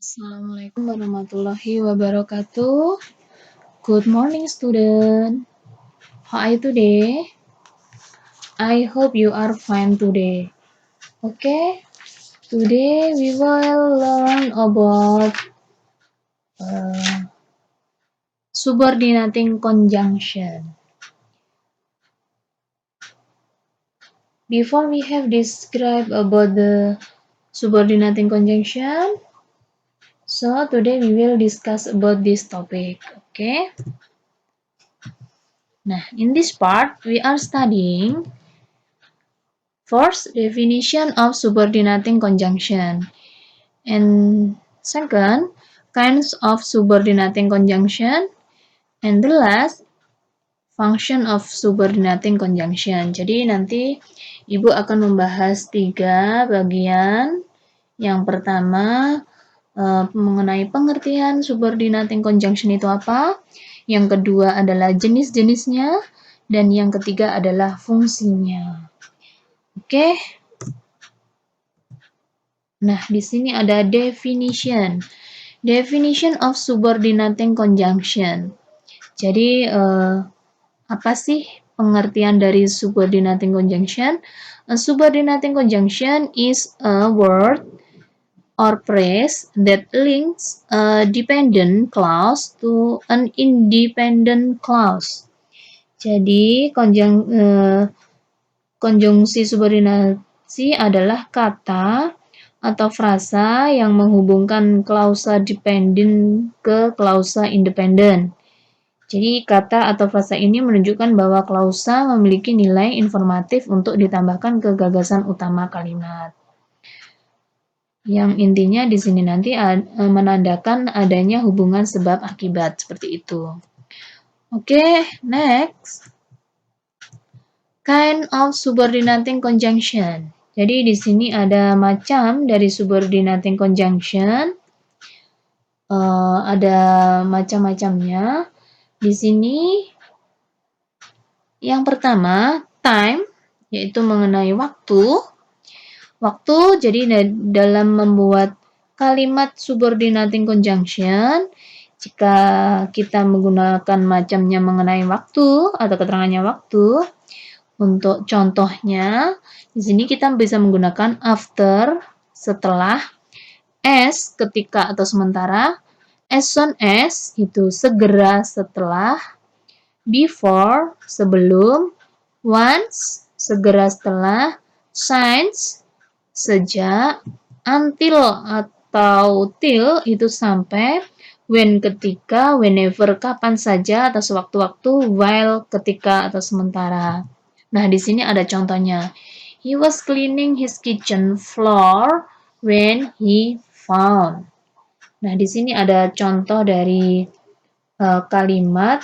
Assalamualaikum warahmatullahi wabarakatuh. Good morning, student. How are you today? I hope you are fine today. Okay, today we will learn about subordinating conjunction. Before we have described about the subordinating conjunction, so today we will discuss about this topic. Okay. Nah, in this part we are studying first, definition of subordinating conjunction. And second, kinds of subordinating conjunction. And the last, function of subordinating conjunction. Jadi nanti Ibu akan membahas 3 bagian. Yang pertama, mengenai pengertian subordinating conjunction itu apa. Yang kedua adalah jenis-jenisnya. Dan yang ketiga adalah fungsinya. Oke. Nah, di sini ada definition. Definition of subordinating conjunction. Jadi, apa sih pengertian dari subordinating conjunction? A subordinating conjunction is a word or phrase that links a dependent clause to an independent clause. Jadi, konjungsi subordinasi adalah kata atau frasa yang menghubungkan klausa dependent ke klausa independent. Jadi kata atau frasa ini menunjukkan bahwa klausa memiliki nilai informatif untuk ditambahkan ke gagasan utama kalimat. Yang intinya di sini nanti menandakan adanya hubungan sebab akibat seperti itu. Oke, next. Kind of subordinating conjunction. Jadi di sini ada macam dari subordinating conjunction. Ada macam-macamnya. Di sini yang pertama time, yaitu mengenai waktu. Waktu, jadi dalam membuat kalimat subordinating conjunction, jika kita menggunakan macamnya mengenai waktu atau keterangannya waktu, untuk contohnya, di sini kita bisa menggunakan after, setelah, as, ketika atau sementara, as soon as, itu segera setelah, before, sebelum, once, segera setelah, since, sejak, until atau till, itu sampai, when, ketika, whenever, kapan saja atau sewaktu-waktu, while, ketika atau sementara. Nah, di sini ada contohnya. He was cleaning his kitchen floor when he found. Nah, di sini ada contoh dari kalimat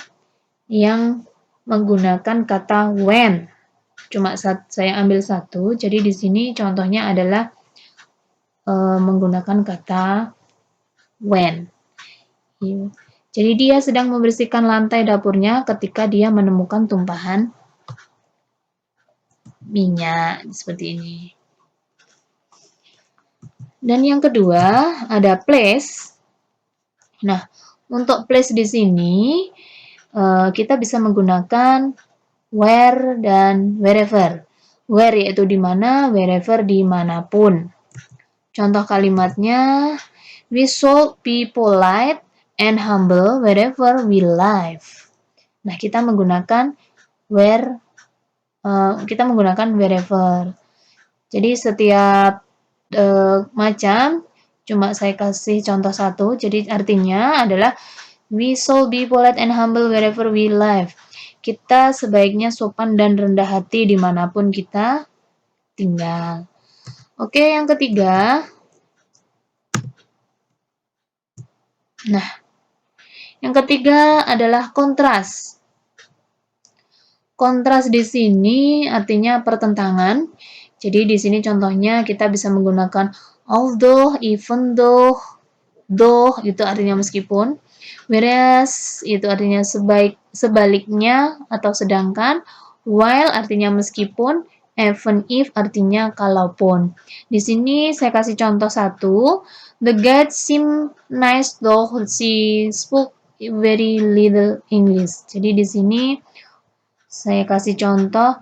yang menggunakan kata when. Cuma saya ambil satu, jadi di sini contohnya adalah menggunakan kata when. Jadi dia sedang membersihkan lantai dapurnya ketika dia menemukan tumpahan minyak, seperti ini. Dan yang kedua ada place. Nah, untuk place di sini kita bisa menggunakan where dan wherever. Where yaitu di mana, wherever dimanapun. Contoh kalimatnya, we should be polite and humble wherever we live. Nah, kita menggunakan where, kita menggunakan wherever. Jadi setiap macam, cuma saya kasih contoh satu, jadi artinya adalah we shall be polite and humble wherever we live. Kita sebaiknya sopan dan rendah hati dimanapun kita tinggal. Oke, yang ketiga. Nah, yang ketiga adalah kontras. Kontras di sini artinya pertentangan. Jadi di sini contohnya kita bisa menggunakan although, even though, though itu artinya meskipun, whereas itu artinya sebaliknya atau sedangkan, while artinya meskipun, even if artinya kalaupun. Di sini saya kasih contoh satu. The guide seemed nice though she spoke very little English. Jadi di sini saya kasih contoh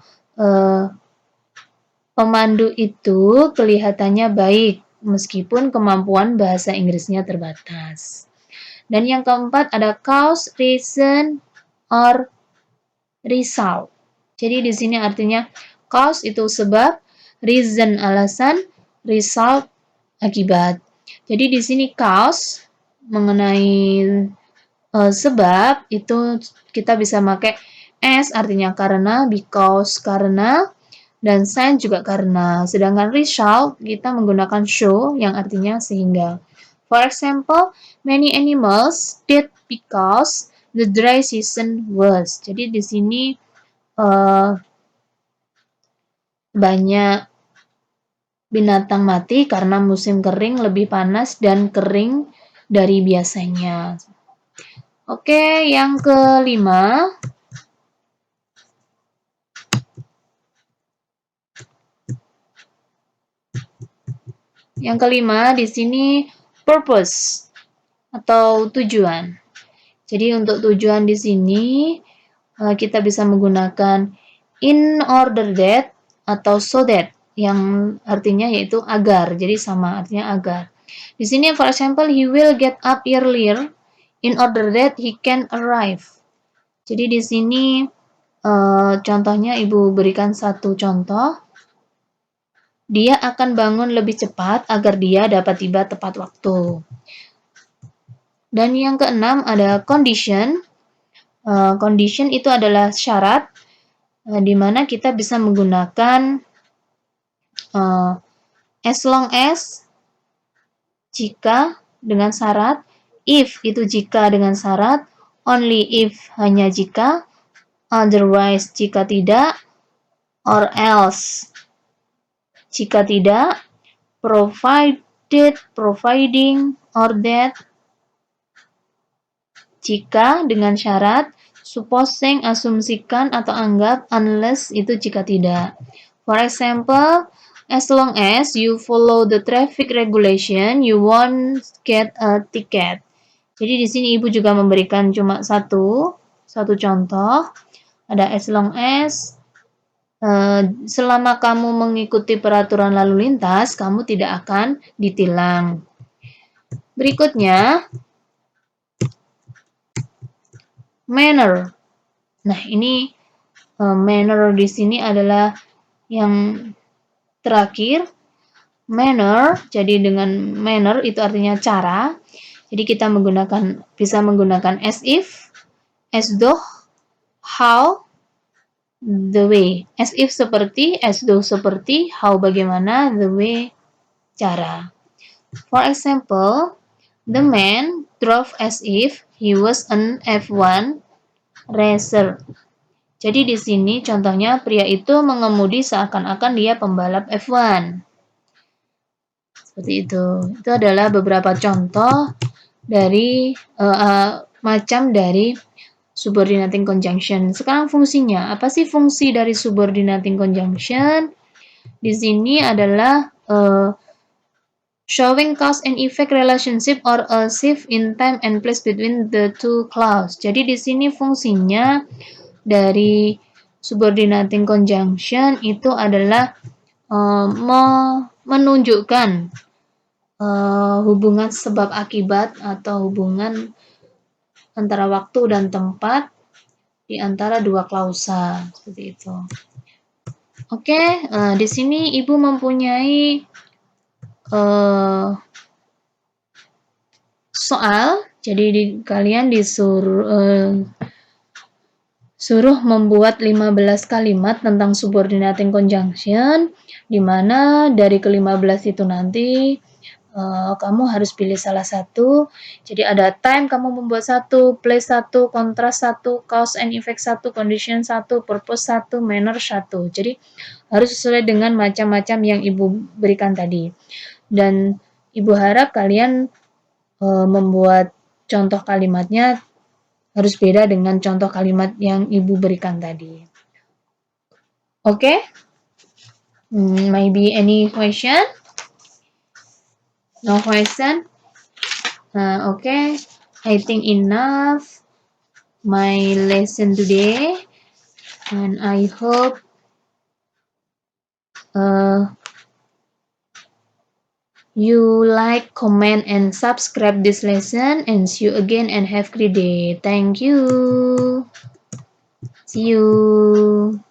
pemandu itu kelihatannya baik meskipun kemampuan bahasa Inggrisnya terbatas. Dan yang keempat ada cause, reason, or result. Jadi di sini artinya cause itu sebab, reason alasan, result akibat. Jadi di sini cause mengenai sebab itu kita bisa pakai as artinya karena, because karena, dan sign juga karena. Sedangkan result kita menggunakan show yang artinya sehingga. For example, many animals died because the dry season was. Jadi di sini banyak binatang mati karena musim kering lebih panas dan kering dari biasanya. Oke, yang kelima. Yang kelima di sini purpose atau tujuan. Jadi untuk tujuan di sini kita bisa menggunakan in order that atau so that yang artinya yaitu agar. Jadi sama artinya agar. Di sini for example he will get up earlier in order that he can arrive. Jadi di sini contohnya Ibu berikan satu contoh. Dia akan bangun lebih cepat agar dia dapat tiba tepat waktu. Dan yang keenam ada condition. Condition itu adalah syarat di mana kita bisa menggunakan as long as, jika dengan syarat, if itu jika dengan syarat, only if hanya jika, otherwise jika tidak, or else jika tidak, provided, providing, or that jika dengan syarat, supposing asumsikan atau anggap, unless itu jika tidak. For example, as long as you follow the traffic regulation, you won't get a ticket. Jadi di sini Ibu juga memberikan cuma satu contoh. Ada as long as selama kamu mengikuti peraturan lalu lintas, kamu tidak akan ditilang. Berikutnya, manner. Nah, ini manner di sini adalah yang terakhir. Manner, jadi dengan manner itu artinya cara. Jadi kita bisa menggunakan as if, as though, how, the way. As if seperti, as though seperti, how bagaimana, the way cara. For example, the man drove as if he was an F1 racer. Jadi di sini contohnya pria itu mengemudi seakan-akan dia pembalap F1. Seperti itu. Itu adalah beberapa contoh dari macam dari subordinating conjunction. Sekarang fungsinya, apa sih fungsi dari subordinating conjunction? Di sini adalah showing cause and effect relationship or a shift in time and place between the two clause. Jadi di sini fungsinya dari subordinating conjunction itu adalah menunjukkan hubungan sebab akibat atau hubungan antara waktu dan tempat di antara dua klausa seperti itu. Oke, di sini Ibu mempunyai soal. Jadi kalian suruh membuat 15 kalimat tentang subordinating conjunction, di mana dari ke-15 itu nanti kamu harus pilih salah satu. Jadi ada time kamu membuat satu, place satu, contrast satu, cause and effect satu, condition satu, purpose satu, manner satu. Jadi harus sesuai dengan macam-macam yang Ibu berikan tadi. Dan Ibu harap kalian membuat contoh kalimatnya harus beda dengan contoh kalimat yang Ibu berikan tadi. Oke? Maybe any question? No question? Okay, I think enough my lesson today, and I hope you like, comment, and subscribe this lesson, and see you again and have a great day. Thank you. See you.